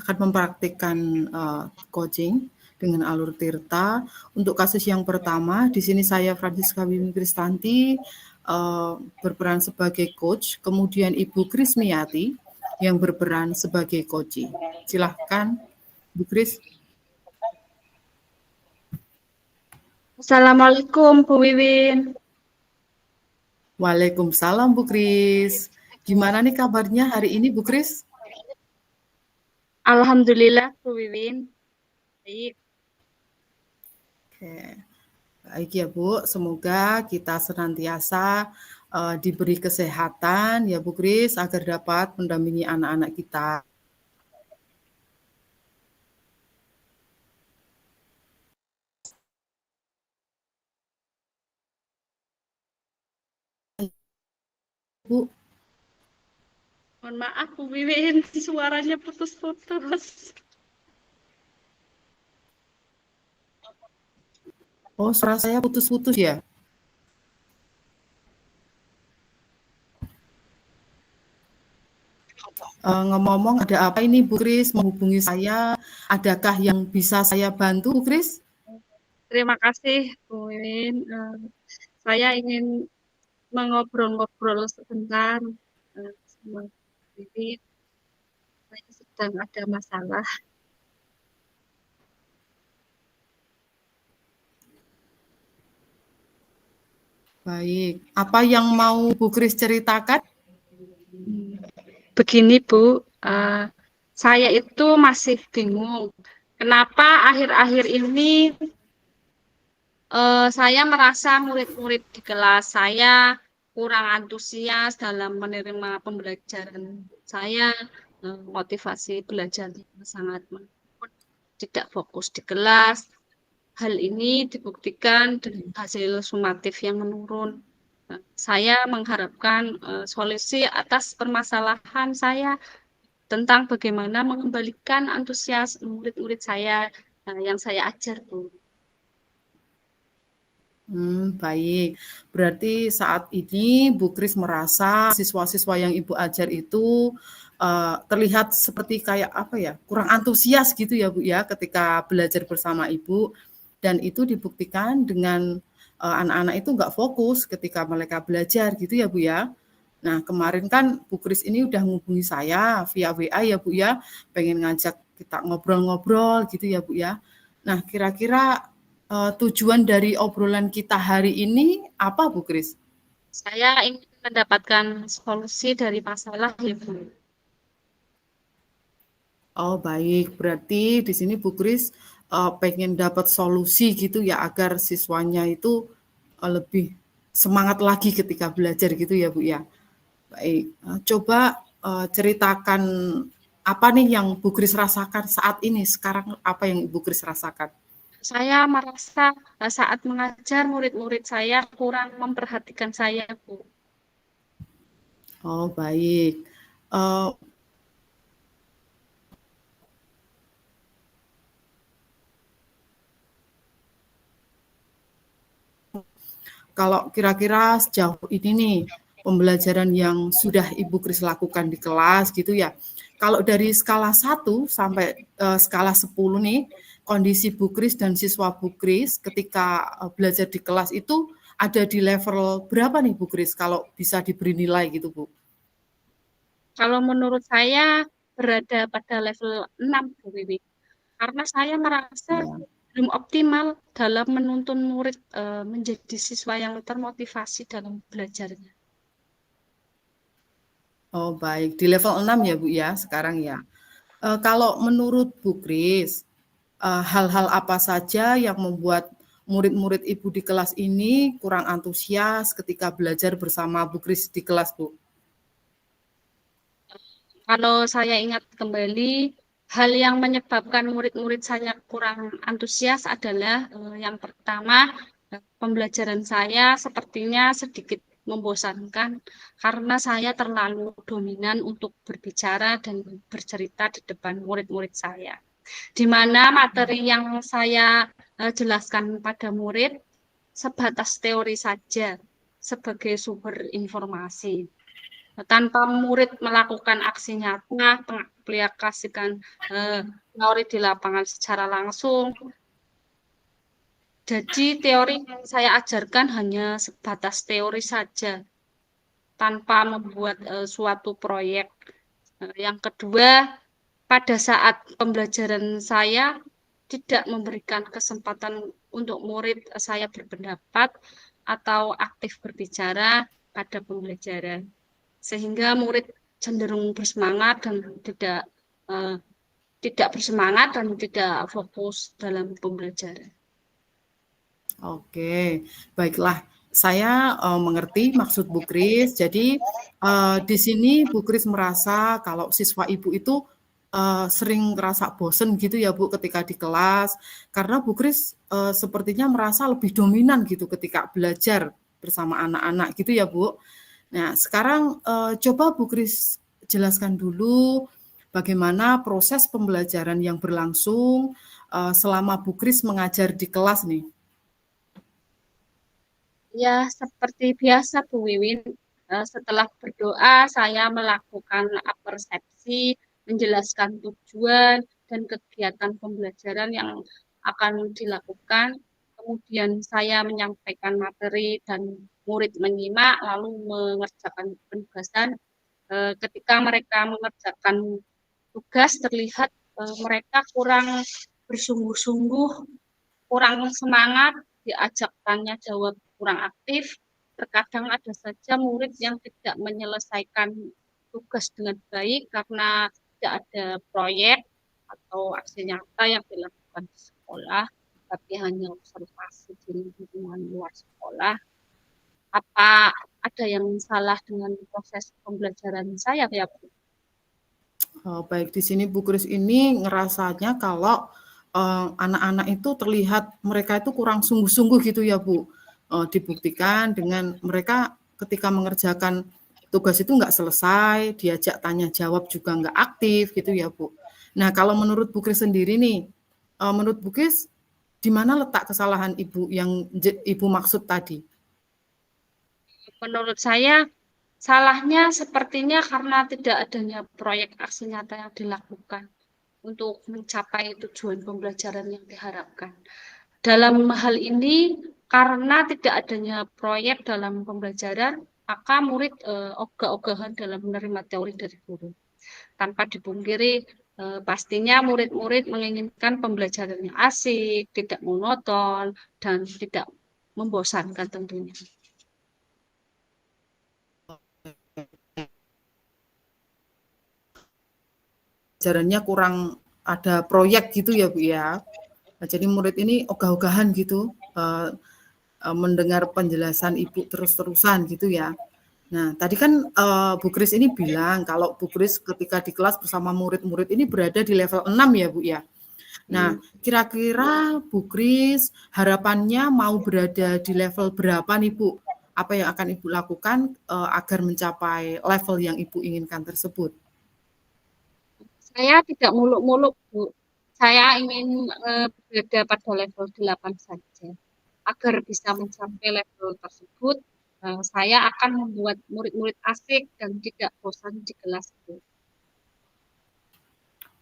akan mempraktikkan coaching dengan alur Tirta. Untuk kasus yang pertama, di sini saya Francisca Wimi Kristanti berperan sebagai coach, kemudian Ibu Krismiyati yang berperan sebagai coach. Silahkan, Bu Kris. Assalamualaikum, Bu Wiwin. Waalaikumsalam, Bu Kris. Gimana nih kabarnya hari ini, Bu Kris? Alhamdulillah, Bu Wiwin. Baik. Oke. Baik ya, Bu. Semoga kita senantiasa diberi kesehatan ya, Bu Kris, agar dapat mendampingi anak-anak kita. Bu. Mohon maaf, Bu Wiwin, suaranya putus-putus. Oh, suara saya putus-putus ya? Ngomong-ngomong, ada apa ini Bu Kris menghubungi saya? Adakah yang bisa saya bantu, Bu Kris? Terima kasih, Bu Wiwin. Saya ingin mengobrol-ngobrol sebentar sama Bu Wiwin. Saya sedang ada masalah. Baik. Apa yang mau Bu Kris ceritakan? Begini, Bu. Saya itu masih bingung. Kenapa akhir-akhir ini saya merasa murid-murid di kelas saya kurang antusias dalam menerima pembelajaran saya, motivasi belajar sangat menurun, tidak fokus di kelas. Hal ini dibuktikan dengan hasil sumatif yang menurun. Saya mengharapkan solusi atas permasalahan saya tentang bagaimana mengembalikan antusias murid-murid saya yang saya ajar, Bu. Baik. Berarti saat ini Bu Kris merasa siswa-siswa yang Ibu ajar itu terlihat seperti kayak apa ya, kurang antusias gitu ya Bu ya ketika belajar bersama Ibu, dan itu dibuktikan dengan anak-anak itu nggak fokus ketika mereka belajar gitu ya Bu ya. Nah kemarin kan Bu Kris ini udah menghubungi saya via WA ya Bu ya, pengen ngajak kita ngobrol-ngobrol gitu ya Bu ya. Nah kira-kira tujuan dari obrolan kita hari ini apa, Bu Kris? Saya ingin mendapatkan solusi dari masalah ya, Bu. Oh, baik. Berarti di sini Bu Kris pengen dapat solusi gitu ya agar siswanya itu lebih semangat lagi ketika belajar gitu ya, Bu ya. Baik. Coba ceritakan apa nih yang Bu Kris rasakan saat ini, sekarang apa yang Bu Kris rasakan? Saya merasa saat mengajar murid-murid saya kurang memperhatikan saya, Bu. Oh, baik. Kalau kira-kira sejauh ini nih, pembelajaran yang sudah Ibu Kris lakukan di kelas gitu ya, kalau dari skala 1 sampai skala 10 nih, kondisi Bu Kris dan siswa Bu Kris ketika belajar di kelas itu ada di level berapa nih Bu Kris kalau bisa diberi nilai gitu Bu? Kalau menurut saya berada pada level 6, Bu Wiwi. Karena saya merasa Ya. belum optimal dalam menuntun murid menjadi siswa yang termotivasi dalam belajarnya. Oh baik, di level 6 ya Bu ya sekarang ya. Kalau menurut Bu Kris, hal-hal apa saja yang membuat murid-murid Ibu di kelas ini kurang antusias ketika belajar bersama Bu Kris di kelas, Bu? Kalau saya ingat kembali, hal yang menyebabkan murid-murid saya kurang antusias adalah yang pertama, pembelajaran saya sepertinya sedikit membosankan karena saya terlalu dominan untuk berbicara dan bercerita di depan murid-murid saya. Di mana materi yang saya jelaskan pada murid sebatas teori saja sebagai sumber informasi. tanpa murid melakukan aksi nyata, mengaplikasikan teori di lapangan secara langsung. Jadi teori yang saya ajarkan hanya sebatas teori saja, tanpa membuat suatu proyek. Yang kedua, pada saat pembelajaran saya tidak memberikan kesempatan untuk murid saya berpendapat atau aktif berbicara pada pembelajaran, sehingga murid cenderung bersemangat dan tidak bersemangat dan tidak fokus dalam pembelajaran. Oke, baiklah. Saya mengerti maksud Bu Kris. Jadi di sini Bu Kris merasa kalau siswa Ibu itu sering ngerasa bosen gitu ya Bu ketika di kelas, karena Bu Kris sepertinya merasa lebih dominan gitu ketika belajar bersama anak-anak gitu ya Bu. Nah, sekarang coba Bu Kris jelaskan dulu bagaimana proses pembelajaran yang berlangsung selama Bu Kris mengajar di kelas nih. Ya, seperti biasa Bu Wiwin, setelah berdoa saya melakukan persepsi, menjelaskan tujuan dan kegiatan pembelajaran yang akan dilakukan. Kemudian saya menyampaikan materi dan murid menyimak lalu mengerjakan penugasan. Ketika mereka mengerjakan tugas terlihat mereka kurang bersungguh-sungguh, kurang semangat, diajak tanya jawab kurang aktif. Terkadang ada saja murid yang tidak menyelesaikan tugas dengan baik karena tidak ada proyek atau aksi nyata yang dilakukan di sekolah, tapi hanya observasi di lingkungan luar sekolah. Apa ada yang salah dengan proses pembelajaran saya ya Bu? Baik, di sini Bu Kris ini ngerasanya kalau anak-anak itu terlihat mereka itu kurang sungguh-sungguh gitu ya Bu. Dibuktikan dengan mereka ketika mengerjakan tugas itu nggak selesai, diajak tanya jawab juga nggak aktif gitu ya Bu. Nah kalau menurut Bu Kris sendiri nih, menurut Bu Kris di mana letak kesalahan Ibu yang Ibu maksud tadi? Menurut saya salahnya sepertinya karena tidak adanya proyek aksi nyata yang dilakukan untuk mencapai tujuan pembelajaran yang diharapkan. Dalam hal ini, karena tidak adanya proyek dalam pembelajaran, maka murid ogah-ogahan dalam menerima teori dari guru. Tanpa dipungkiri, pastinya murid-murid menginginkan pembelajaran yang asik, tidak monoton, dan tidak membosankan tentunya. Pelajarannya kurang ada proyek gitu ya Bu ya. Nah, jadi murid ini ogah-ogahan gitu, mendengar penjelasan Ibu terus-terusan gitu ya. Nah, tadi kan Bu Kris ini bilang kalau Bu Kris ketika di kelas bersama murid-murid ini berada di level 6 ya Bu ya. Nah, kira-kira Bu Kris harapannya mau berada di level berapa nih Bu? Apa yang akan Ibu lakukan agar mencapai level yang Ibu inginkan tersebut? Saya tidak muluk-muluk, Bu. Saya ingin berada pada level 8 saja. Agar bisa mencapai level tersebut, saya akan membuat murid-murid asik dan tidak bosan di kelas itu.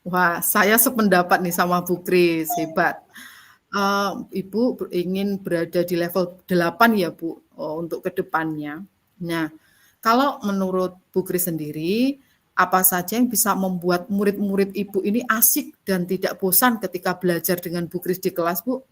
Wah, saya sependapat nih sama Bu Kris, hebat. Ibu ingin berada di level 8 ya Bu, untuk ke depannya. Nah, kalau menurut Bu Kris sendiri, apa saja yang bisa membuat murid-murid Ibu ini asik dan tidak bosan ketika belajar dengan Bu Kris di kelas, Bu?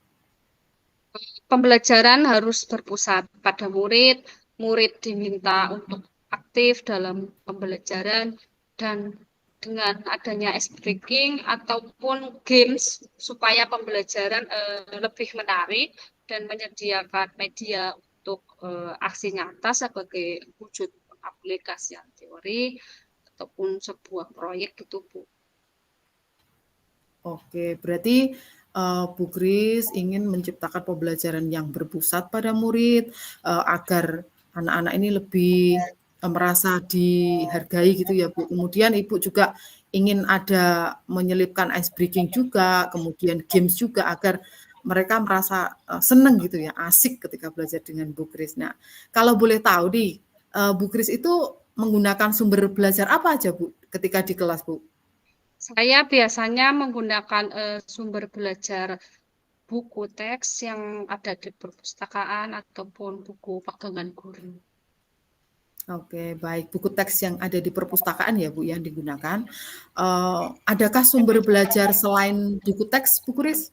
Pembelajaran harus berpusat pada murid, murid diminta untuk aktif dalam pembelajaran, dan dengan adanya ice breaking ataupun games supaya pembelajaran lebih menarik dan menyediakan media untuk aksi nyata sebagai wujud aplikasi teori ataupun sebuah proyek gitu Bu. Oke, berarti Bu Kris ingin menciptakan pembelajaran yang berpusat pada murid agar anak-anak ini lebih merasa dihargai gitu ya Bu. Kemudian Ibu juga ingin ada menyelipkan ice breaking juga, kemudian games juga agar mereka merasa senang gitu ya, asik ketika belajar dengan Bu Kris. Nah, kalau boleh tahu nih, Bu Kris itu menggunakan sumber belajar apa aja, Bu, ketika di kelas, Bu? Saya biasanya menggunakan sumber belajar buku teks yang ada di perpustakaan ataupun buku pegangan guru. Oke, baik. Buku teks yang ada di perpustakaan ya, Bu, yang digunakan. Adakah sumber belajar selain buku teks, Bu Kris?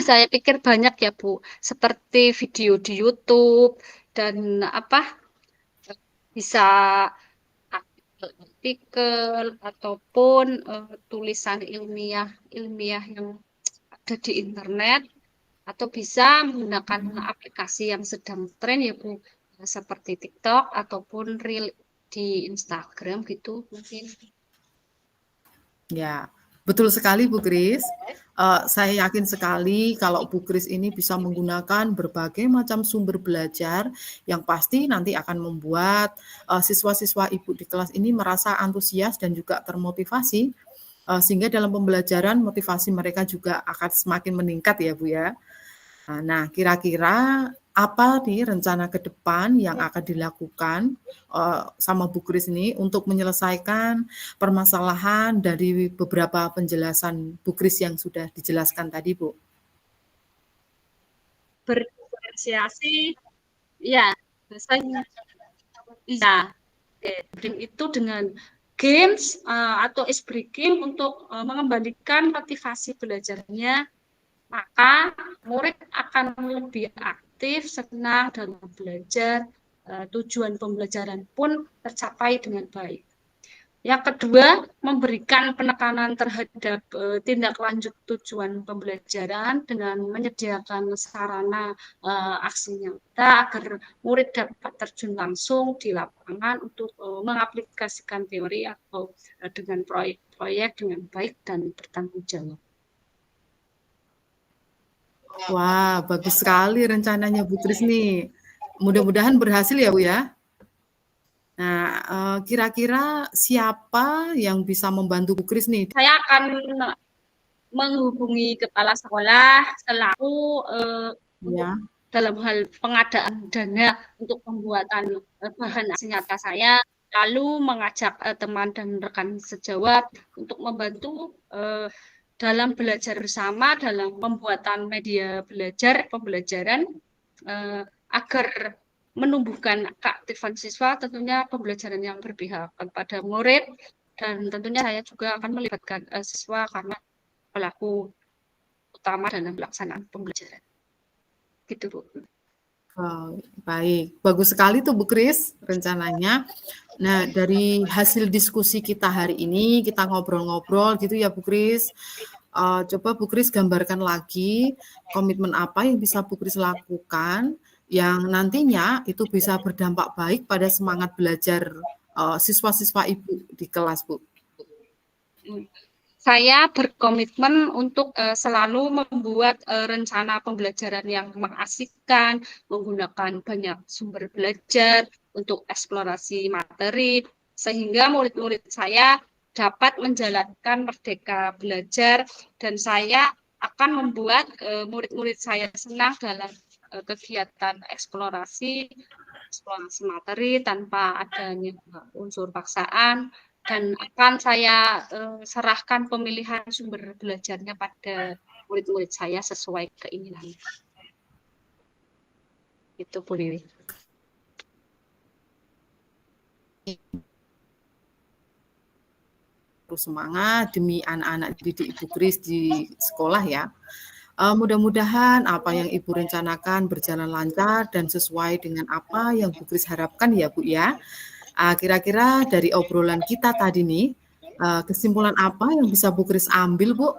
Saya pikir banyak ya, Bu. Seperti video di YouTube dan bisa artikel ataupun tulisan ilmiah yang ada di internet, atau bisa menggunakan aplikasi yang sedang tren ya Bu, seperti TikTok ataupun Reel di Instagram gitu mungkin. Ya, betul sekali Bu Kris. Saya yakin sekali kalau Bu Kris ini bisa menggunakan berbagai macam sumber belajar yang pasti nanti akan membuat siswa-siswa Ibu di kelas ini merasa antusias dan juga termotivasi, sehingga dalam pembelajaran motivasi mereka juga akan semakin meningkat ya Bu ya. Nah, kira-kira apa nih rencana ke depan yang akan dilakukan sama Bu Kris ini untuk menyelesaikan permasalahan dari beberapa penjelasan Bu Kris yang sudah dijelaskan tadi, Bu? Berdiferensiasi, ya, biasanya iya. Itu dengan games atau ice breaking untuk mengembalikan motivasi belajarnya, maka murid akan lebih aktif, senang dalam belajar, tujuan pembelajaran pun tercapai dengan baik. Yang kedua, memberikan penekanan terhadap tindak lanjut tujuan pembelajaran dengan menyediakan sarana aksi nyata agar murid dapat terjun langsung di lapangan untuk mengaplikasikan teori atau dengan proyek-proyek dengan baik dan bertanggung jawab. Wah, bagus sekali rencananya Bu Kris nih. Mudah-mudahan berhasil ya, Bu ya. Nah, kira-kira siapa yang bisa membantu Bu Kris nih? Saya akan menghubungi kepala sekolah selaku Ya. dalam hal pengadaan dana untuk pembuatan bahan aksi nyata saya, lalu mengajak teman dan rekan sejawat untuk membantu dalam belajar bersama dalam pembuatan media pembelajaran agar menumbuhkan keaktifan siswa, tentunya pembelajaran yang berpihak kepada murid, dan tentunya saya juga akan melibatkan siswa karena pelaku utama dalam pelaksanaan pembelajaran. Gitu, Bu. Oh, baik, bagus sekali tuh Bu Kris rencananya. Nah, dari hasil diskusi kita hari ini, kita ngobrol-ngobrol gitu ya Bu Kris. Coba Bu Kris gambarkan lagi komitmen apa yang bisa Bu Kris lakukan yang nantinya itu bisa berdampak baik pada semangat belajar siswa-siswa Ibu di kelas, Bu. Saya berkomitmen untuk selalu membuat rencana pembelajaran yang mengasihkan, menggunakan banyak sumber belajar untuk eksplorasi materi, sehingga murid-murid saya dapat menjalankan merdeka belajar, dan saya akan membuat murid-murid saya senang dalam kegiatan eksplorasi materi tanpa adanya unsur paksaan, dan akan saya serahkan pemilihan sumber belajarnya pada murid-murid saya sesuai keinginan. Itu Bu Liwi. Terus semangat demi anak-anak didik Ibu Kris di sekolah ya. Mudah-mudahan apa yang Ibu rencanakan berjalan lancar dan sesuai dengan apa yang Bu Kris harapkan ya Bu ya. Kira-kira dari obrolan kita tadi nih, kesimpulan apa yang bisa Bu Kris ambil, Bu?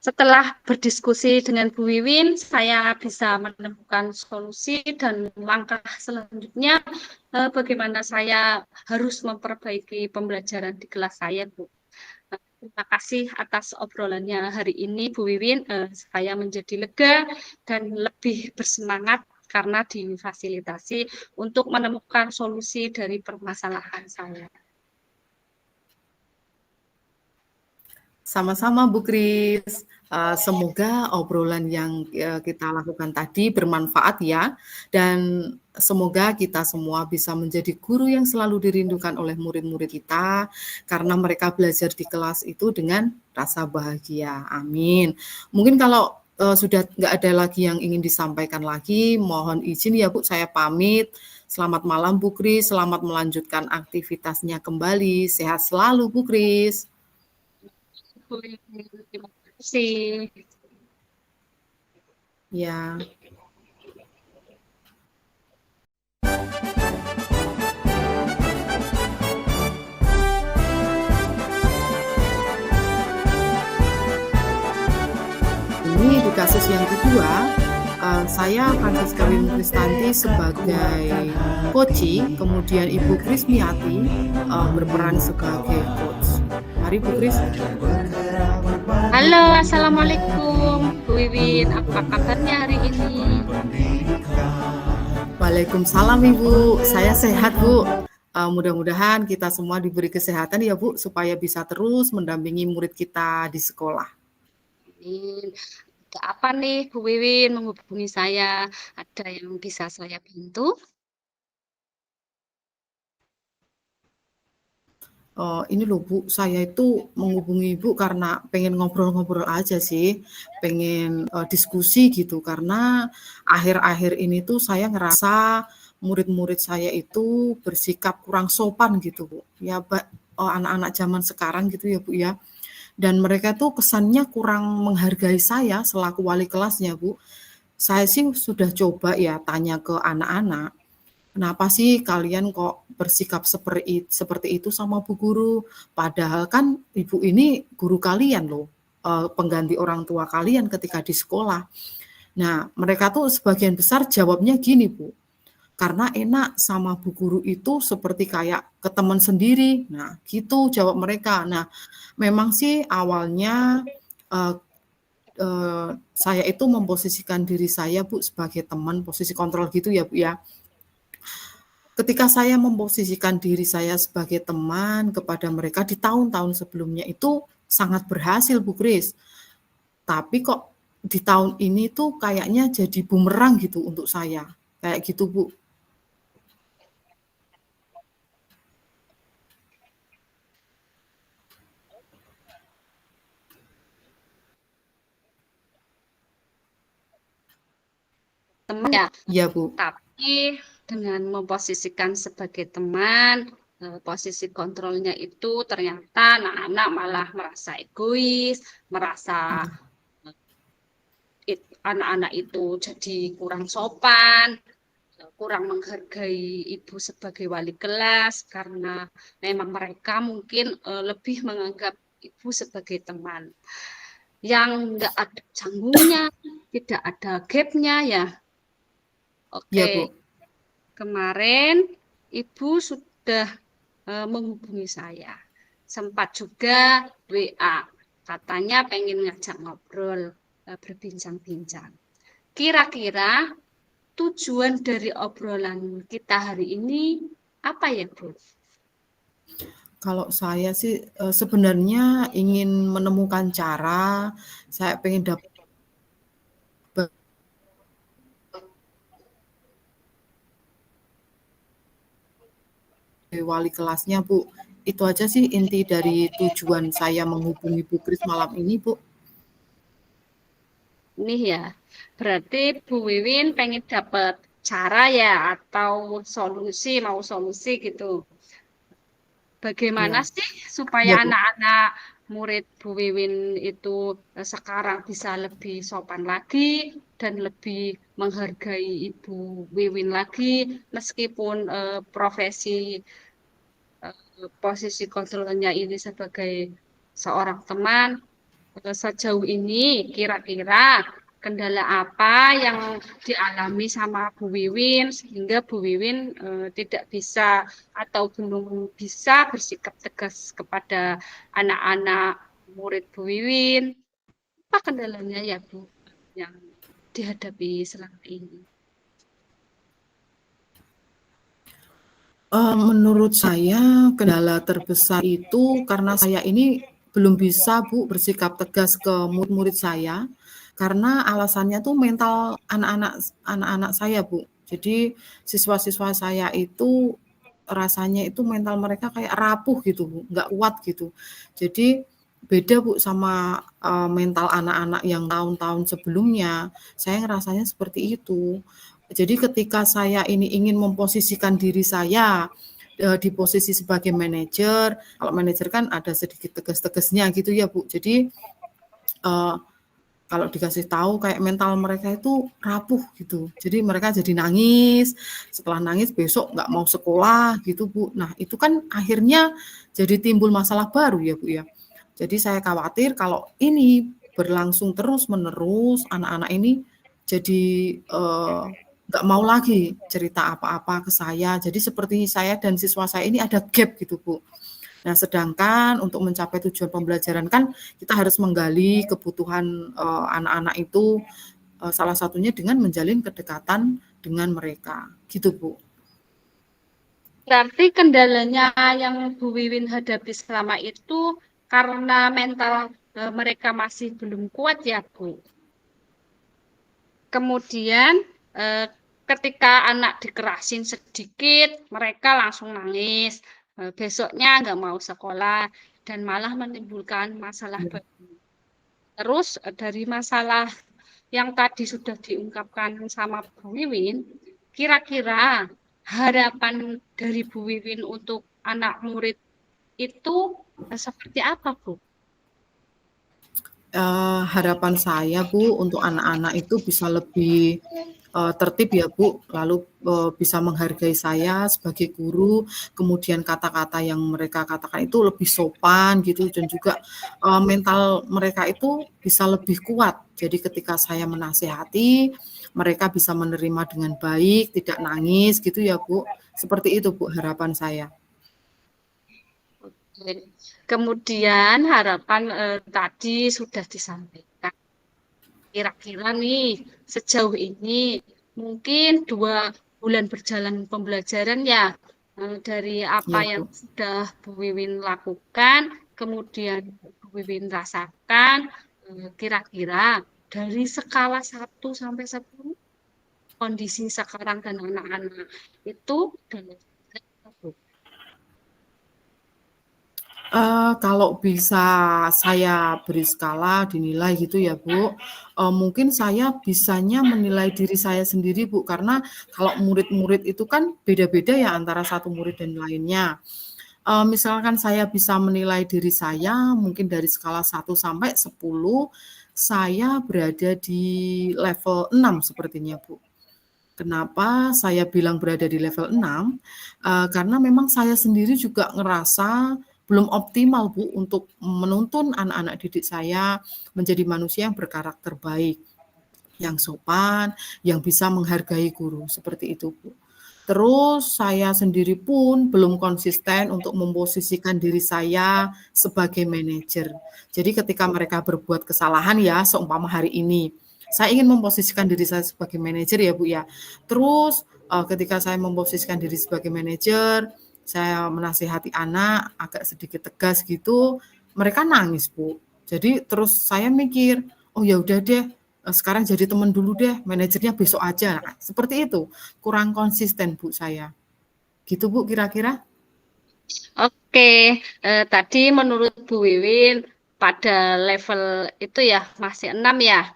Setelah berdiskusi dengan Bu Wiwin, saya bisa menemukan solusi dan langkah selanjutnya bagaimana saya harus memperbaiki pembelajaran di kelas saya, Bu. Terima kasih atas obrolannya hari ini, Bu Wiwin. Saya menjadi lega dan lebih bersemangat karena difasilitasi untuk menemukan solusi dari permasalahan saya. Sama-sama Bu Kris. Semoga obrolan yang kita lakukan tadi bermanfaat ya, dan semoga kita semua bisa menjadi guru yang selalu dirindukan oleh murid-murid kita, karena mereka belajar di kelas itu dengan rasa bahagia. Amin. Mungkin kalau sudah nggak ada lagi yang ingin disampaikan lagi, mohon izin ya Bu, saya pamit. Selamat malam Bu Kris, selamat melanjutkan aktivitasnya kembali. Sehat selalu Bu Kris. Terima kasih. Ya. Ini di kasus yang kedua, saya Francisca Wim Kristanti sebagai coach, kemudian Ibu Kris Miati berperan sebagai coach. Mari Bu Kris. Halo, Assalamualaikum Bu Wiwin, apa kabarnya hari ini? Waalaikumsalam Ibu, saya sehat Bu. Mudah-mudahan kita semua diberi kesehatan ya Bu, supaya bisa terus mendampingi murid kita di sekolah. Amin. Ada apa nih Bu Wiwin menghubungi saya? Ada yang bisa saya bantu? Ini loh Bu, saya itu menghubungi Ibu karena pengen ngobrol-ngobrol aja sih, pengen diskusi gitu, karena akhir-akhir ini tuh saya ngerasa murid-murid saya itu bersikap kurang sopan gitu Bu. Ya anak-anak zaman sekarang gitu ya Bu ya. Dan mereka tuh kesannya kurang menghargai saya selaku wali kelasnya Bu. Saya sih sudah coba ya tanya ke anak-anak, kenapa sih kalian kok bersikap seperti itu sama Bu Guru? Padahal kan Ibu ini guru kalian loh, pengganti orang tua kalian ketika di sekolah. Nah, mereka tuh sebagian besar jawabnya gini Bu, karena enak sama Bu Guru itu seperti kayak ke teman sendiri. Nah, gitu jawab mereka. Nah, memang sih awalnya saya itu memposisikan diri saya Bu sebagai teman, posisi kontrol gitu ya Bu ya. Ketika saya memposisikan diri saya sebagai teman kepada mereka di tahun-tahun sebelumnya itu sangat berhasil Bu Kris. Tapi kok di tahun ini tuh kayaknya jadi bumerang gitu untuk saya. Kayak gitu Bu. Teman ya, Iya Bu. tapi dengan memposisikan sebagai teman, posisi kontrolnya itu ternyata anak-anak malah merasa egois, merasa anak-anak itu jadi kurang sopan, kurang menghargai ibu sebagai wali kelas karena memang mereka mungkin lebih menganggap ibu sebagai teman yang nggak ada canggungnya, tidak ada gapnya ya. Iya Oke, Bu. kemarin ibu sudah menghubungi saya, sempat juga WA, katanya pengen ngajak ngobrol, berbincang-bincang. Kira-kira tujuan dari obrolan kita hari ini apa ya, Bu? Kalau saya sih sebenarnya ingin menemukan cara, saya pengen dapat wali kelasnya Bu. Itu aja sih inti dari tujuan saya menghubungi Bu Kris malam ini Bu. Ini ya, berarti Bu Wiwin pengen dapat cara ya atau solusi, mau solusi gitu. Bagaimana Iya, sih supaya iya Bu. anak-anak murid Bu Wiwin itu sekarang bisa lebih sopan lagi dan lebih menghargai Ibu Wiwin lagi meskipun profesi posisi kontrolnya ini sebagai seorang teman sejauh ini kira-kira kendala apa yang dialami sama Bu Wiwin sehingga Bu Wiwin tidak bisa atau belum bisa bersikap tegas kepada anak-anak murid Bu Wiwin. Apa kendalanya ya Bu yang dihadapi selama ini? Menurut saya kendala terbesar itu karena saya ini belum bisa Bu bersikap tegas ke murid-murid saya, karena alasannya tuh mental anak-anak saya Bu. Jadi siswa-siswa saya itu rasanya itu mental mereka kayak rapuh gitu Bu, nggak kuat gitu. Jadi beda Bu sama mental anak-anak yang tahun-tahun sebelumnya. Saya ngerasanya seperti itu. Jadi ketika saya ini ingin memposisikan diri saya di posisi sebagai manajer, kalau manajer kan ada sedikit tegas-tegasnya gitu ya Bu. Jadi kalau dikasih tahu kayak mental mereka itu rapuh gitu. Jadi mereka jadi nangis, setelah nangis besok nggak mau sekolah gitu Bu. Nah itu kan akhirnya jadi timbul masalah baru ya Bu ya. Jadi saya khawatir kalau ini berlangsung terus-menerus, anak-anak ini jadi nggak mau lagi cerita apa-apa ke saya. Jadi seperti saya dan siswa saya ini ada gap gitu Bu. Nah, sedangkan untuk mencapai tujuan pembelajaran kan kita harus menggali kebutuhan anak-anak itu salah satunya dengan menjalin kedekatan dengan mereka. Gitu, Bu. Berarti kendalanya yang Bu Wiwin hadapi selama itu karena mental mereka masih belum kuat ya, Bu. Kemudian ketika anak dikerasin sedikit, mereka langsung nangis. Besoknya nggak mau sekolah dan malah menimbulkan masalah Ya. baru. Terus dari masalah yang tadi sudah diungkapkan sama Bu Wiwin, kira-kira harapan dari Bu Wiwin untuk anak murid itu seperti apa, Bu? Harapan saya Bu untuk anak-anak itu bisa lebih tertib ya Bu, lalu bisa menghargai saya sebagai guru, kemudian kata-kata yang mereka katakan itu lebih sopan gitu dan juga mental mereka itu bisa lebih kuat. Jadi ketika saya menasehati, mereka bisa menerima dengan baik, tidak nangis gitu ya Bu. Seperti itu Bu harapan saya. Kemudian harapan tadi sudah disampaikan. Kira-kira nih sejauh ini mungkin 2 bulan berjalan pembelajaran ya dari apa Ya yang Bu. sudah Bu Wiwin lakukan, kemudian Bu Wiwin rasakan, kira-kira dari skala 1 sampai 10 kondisi sekarang dan anak-anak itu dan Kalau bisa saya beri skala, dinilai gitu ya, Bu, mungkin saya bisanya menilai diri saya sendiri, Bu, karena kalau murid-murid itu kan beda-beda ya antara satu murid dan lainnya. Misalkan saya bisa menilai diri saya mungkin dari skala 1 sampai 10, saya berada di level 6 sepertinya, Bu. Kenapa saya bilang berada di level 6? Karena memang saya sendiri juga ngerasa belum optimal Bu untuk menuntun anak-anak didik saya menjadi manusia yang berkarakter baik, yang sopan, yang bisa menghargai guru, seperti itu Bu. Terus saya sendiri pun belum konsisten untuk memposisikan diri saya sebagai manajer. Jadi ketika mereka berbuat kesalahan ya, seumpama hari ini, saya ingin memposisikan diri saya sebagai manajer ya Bu ya. Terus ketika saya memposisikan diri sebagai manajer, saya menasihati anak agak sedikit tegas gitu, mereka nangis Bu. Jadi terus saya mikir, oh ya udah deh, sekarang jadi teman dulu deh, manajernya besok aja. Nah, seperti itu. Kurang konsisten Bu saya. Gitu Bu kira-kira? Oke, tadi menurut Bu Wiwin pada level itu ya masih 6 ya,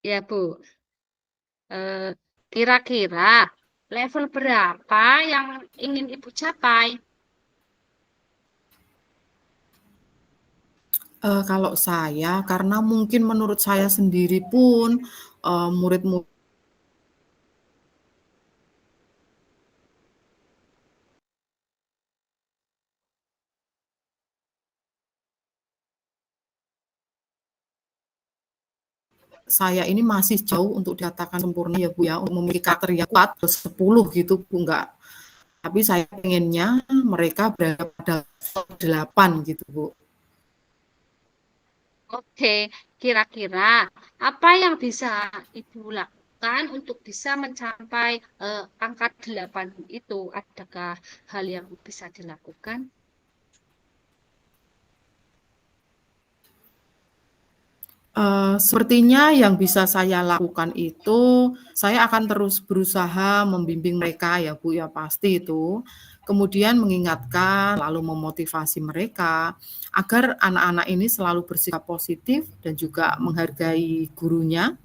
ya Bu. Eh, Kira-kira level berapa yang ingin Ibu capai? Kalau saya, karena mungkin menurut saya sendiri pun murid-murid saya ini masih jauh untuk dikatakan sempurna ya Bu ya, untuk memiliki karakter yang kuat 10 gitu Bu, enggak. Tapi saya pengennya mereka berada pada level 8 gitu Bu. Oke, kira-kira apa yang bisa Ibu lakukan untuk bisa mencapai angka 8 itu? Adakah hal yang bisa dilakukan? Sepertinya yang bisa saya lakukan itu, saya akan terus berusaha membimbing mereka ya Bu ya, pasti itu. Kemudian mengingatkan, lalu memotivasi mereka agar anak-anak ini selalu bersikap positif dan juga menghargai gurunya.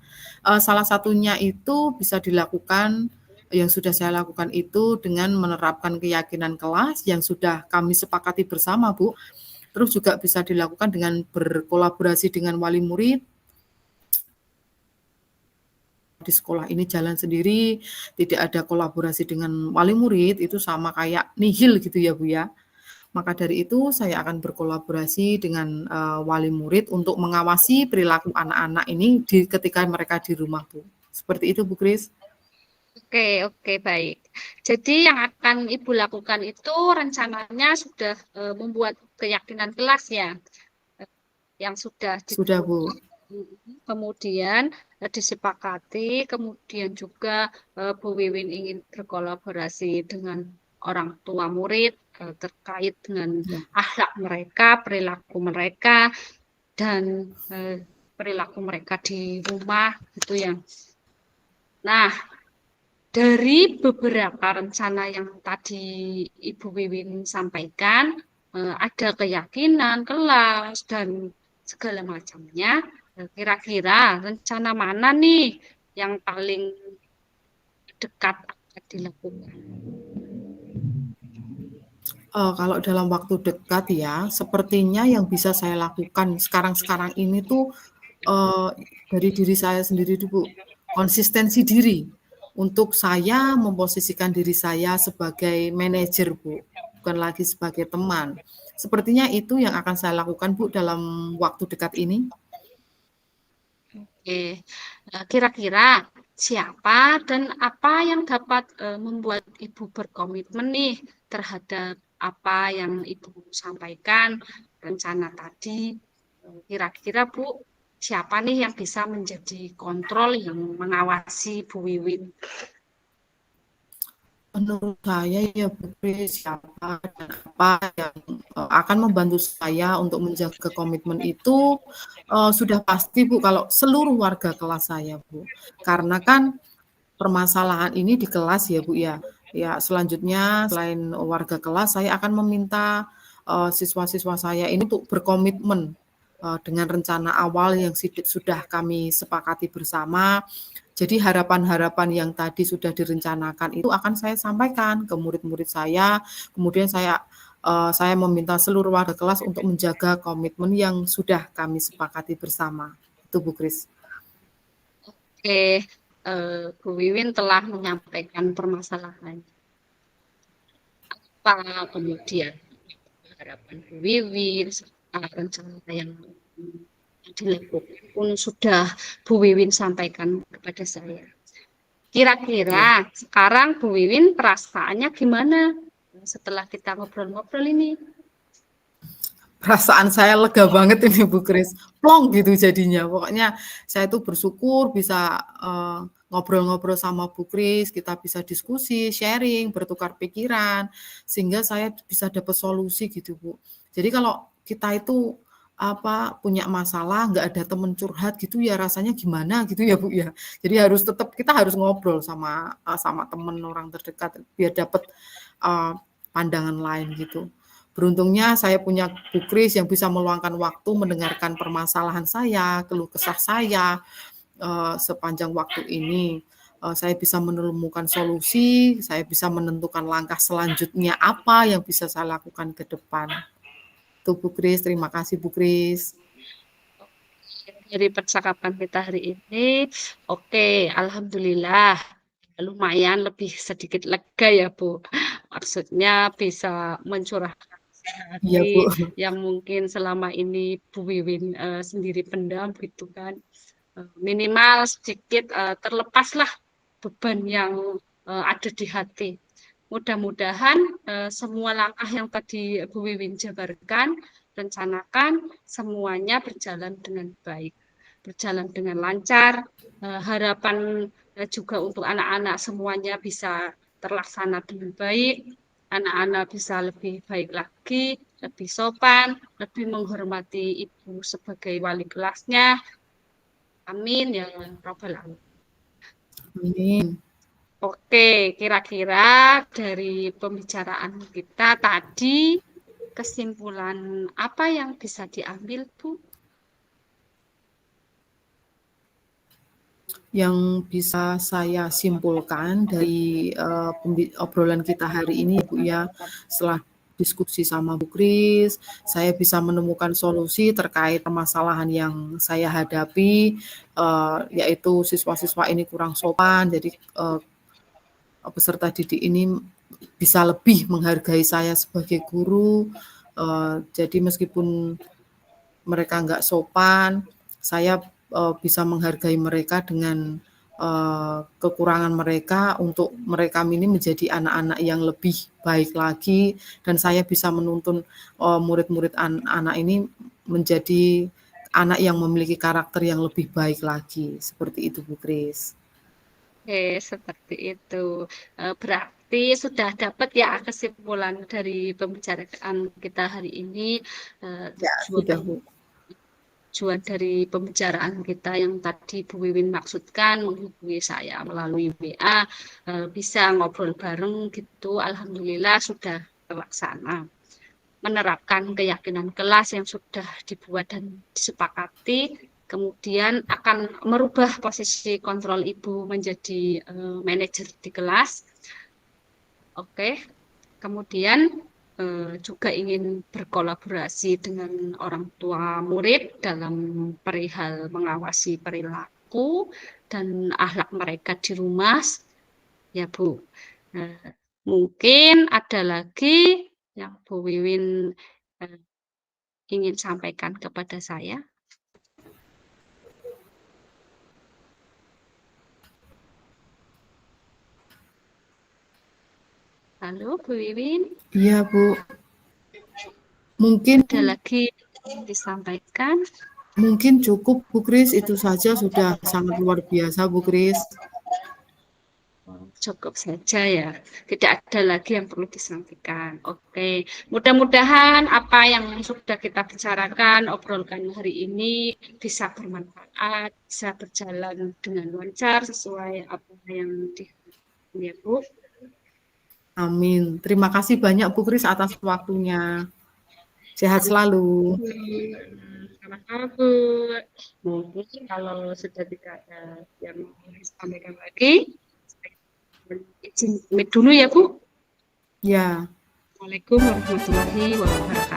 Salah satunya itu bisa dilakukan yang sudah saya lakukan itu dengan menerapkan keyakinan kelas yang sudah kami sepakati bersama Bu. Terus juga bisa dilakukan dengan berkolaborasi dengan wali murid. Di sekolah ini jalan sendiri, tidak ada kolaborasi dengan wali murid, itu sama kayak nihil gitu ya Bu ya. Maka dari itu saya akan berkolaborasi dengan wali murid untuk mengawasi perilaku anak-anak ini ketika mereka di rumah Bu. Seperti itu Bu Kris. Oke, oke, baik. Jadi yang akan Ibu lakukan itu rencananya sudah membuat keyakinan kelas ya, yang sudah Sudah dibuat. Bu. Kemudian disepakati, kemudian juga Bu Wiwin ingin berkolaborasi dengan orang tua murid terkait dengan Ya. akhlak mereka, perilaku mereka, dan perilaku mereka di rumah gitu ya. Nah, dari beberapa rencana yang tadi Ibu Wiwin sampaikan, ada keyakinan kelas dan segala macamnya. Kira-kira rencana mana nih yang paling dekat akan dilakukan? Kalau dalam waktu dekat ya, sepertinya yang bisa saya lakukan sekarang-sekarang ini tuh dari diri saya sendiri Bu, konsistensi diri untuk saya memposisikan diri saya sebagai manajer Bu, bukan lagi sebagai teman. Sepertinya itu yang akan saya lakukan Bu dalam waktu dekat ini. Oke, kira-kira siapa dan apa yang dapat membuat Ibu berkomitmen nih terhadap apa yang Ibu sampaikan, rencana tadi? Kira-kira Bu, siapa nih yang bisa menjadi kontrol yang mengawasi Bu Wiwin? Menurut saya ya Bu Kris, siapa dan apa yang akan membantu saya untuk menjaga komitmen itu sudah pasti Bu kalau seluruh warga kelas saya Bu. Karena kan permasalahan ini di kelas ya Bu ya. Ya selanjutnya selain warga kelas saya akan meminta siswa-siswa saya ini untuk berkomitmen dengan rencana awal yang sudah kami sepakati bersama. Jadi harapan-harapan yang tadi sudah direncanakan itu akan saya sampaikan ke murid-murid saya. Kemudian saya meminta seluruh warga kelas untuk menjaga komitmen yang sudah kami sepakati bersama. Itu Bu Kris. Oke, Bu Wiwin telah menyampaikan permasalahan. Apa kemudian harapan Bu Wiwin, rencana yang dilakukan pun sudah Bu Wiwin sampaikan kepada saya. Kira-kira sekarang Bu Wiwin perasaannya gimana setelah kita ngobrol-ngobrol ini? Perasaan saya lega banget ini Bu Kris, plong gitu jadinya. Pokoknya saya tuh bersyukur bisa ngobrol-ngobrol sama Bu Kris, kita bisa diskusi, sharing, bertukar pikiran, sehingga saya bisa dapat solusi gitu Bu. Jadi kalau kita itu punya masalah, nggak ada temen curhat gitu ya rasanya gimana gitu ya Bu ya. Jadi kita harus ngobrol sama temen orang terdekat biar dapat pandangan lain gitu. Beruntungnya saya punya Bu Kris yang bisa meluangkan waktu mendengarkan permasalahan saya, keluh kesah saya sepanjang waktu ini. Saya bisa menemukan solusi, saya bisa menentukan langkah selanjutnya apa yang bisa saya lakukan ke depan. Tuh Bu Kris, terima kasih Bu Kris. Dari percakapan kita hari ini, oke, alhamdulillah lumayan lebih sedikit lega ya Bu. Maksudnya bisa mencurahkan Iya Bu. hati yang mungkin selama ini Bu Wiwin sendiri pendam gitu kan. Minimal sedikit terlepaslah beban yang ada di hati. Mudah-mudahan semua langkah yang tadi Bu Wiwin jabarkan, rencanakan, semuanya berjalan dengan baik, berjalan dengan lancar. Harapan juga untuk anak-anak semuanya bisa terlaksana dengan baik, anak-anak bisa lebih baik lagi, lebih sopan, lebih menghormati ibu sebagai wali kelasnya, Amin ya Rabbal alamin. Amin. Oke, kira-kira dari pembicaraan kita tadi kesimpulan apa yang bisa diambil, Bu? Yang bisa saya simpulkan dari obrolan kita hari ini, Bu ya, setelah diskusi sama Bu Kris, saya bisa menemukan solusi terkait permasalahan yang saya hadapi, yaitu siswa-siswa ini kurang sopan, jadi peserta didik ini bisa lebih menghargai saya sebagai guru. Jadi meskipun mereka nggak sopan, saya bisa menghargai mereka dengan kekurangan mereka untuk mereka ini menjadi anak-anak yang lebih baik lagi, dan saya bisa menuntun murid-murid anak ini menjadi anak yang memiliki karakter yang lebih baik lagi. Seperti itu, Bu Kris. Oke, seperti itu. Berarti sudah dapat ya kesimpulan dari pembicaraan kita hari ini. Ya, sudah, Bu. Tujuan dari pembicaraan kita yang tadi Bu Wiwin maksudkan menghubungi saya melalui WA, bisa ngobrol bareng gitu. Alhamdulillah sudah terlaksana. Menerapkan keyakinan kelas yang sudah dibuat dan disepakati, kemudian akan merubah posisi kontrol ibu menjadi manajer di kelas. Oke, kemudian juga ingin berkolaborasi dengan orang tua murid dalam perihal mengawasi perilaku dan akhlak mereka di rumah, ya Bu. Mungkin ada lagi yang Bu Wiwin ingin sampaikan kepada saya. Halo, Bu Wiwin. Iya, Bu. Mungkin ada lagi yang disampaikan? Mungkin cukup, Bu Kris. Itu saja sudah sangat luar biasa, Bu Kris. Cukup saja ya, tidak ada lagi yang perlu disampaikan. Oke, mudah-mudahan apa yang sudah kita bicarakan, obrolkan hari ini bisa bermanfaat, bisa berjalan dengan lancar sesuai apa yang diharapkan ya Bu. Amin. Terima kasih banyak Bu Kris atas waktunya. Sehat selalu. Sama-sama Bu. Mungkin kalau sudah tidak ada yang mau disampaikan lagi, izin pamit dulu ya Bu. Ya. Assalamualaikum warahmatullahi wabarakatuh.